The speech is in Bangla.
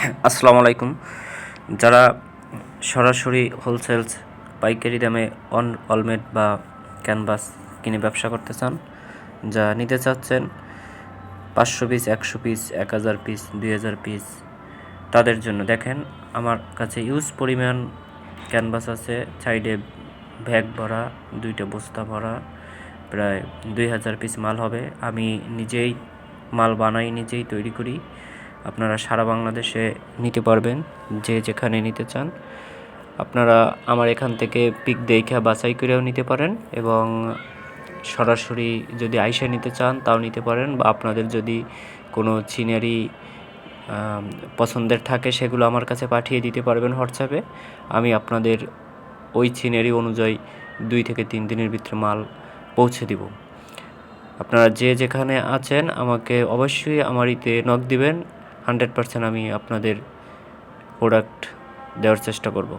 আসসালামু আলাইকুম। যারা সরাসরি হোলসেলস পাইকারি দামে অলমেট বা ক্যানভাস কিনে ব্যবসা করতে চান, যা নিতে চাচ্ছেন 500 পিস, 100 পিস, 1000 পিস, 2000 পিস, তাদের জন্য দেখেন আমার কাছে ইউজ পরিমাণ ক্যানভাস আছে। সাইডে ব্যাগ ভরা, 2টা বস্তা ভরা, প্রায় 2000 পিস মাল হবে। আমি নিজেই মাল বানাই, নিজেই তৈরি করি। আপনারা সারা বাংলাদেশে নিতে পারবেন, যে যেখানে নিতে চান। আপনারা আমার এখান থেকে পিক দেখে বাছাই করেও নিতে পারেন, এবং সরাসরি যদি আইসা নিতে চান তাও নিতে পারেন, বা আপনাদের যদি কোনো সিনারি পছন্দের থাকে সেগুলো আমার কাছে পাঠিয়ে দিতে পারবেন হোয়াটসঅ্যাপে। আমি আপনাদের ওই সিনারি অনুযায়ী 2 থেকে 3 দিনের ভিতরে মাল পৌঁছে দিব। আপনারা যে যেখানে আছেন আমাকে অবশ্যই আমার ইতে নক দিবেন। 100% আমি আপনাদের প্রোডাক্ট দেওয়ার চেষ্টা করব।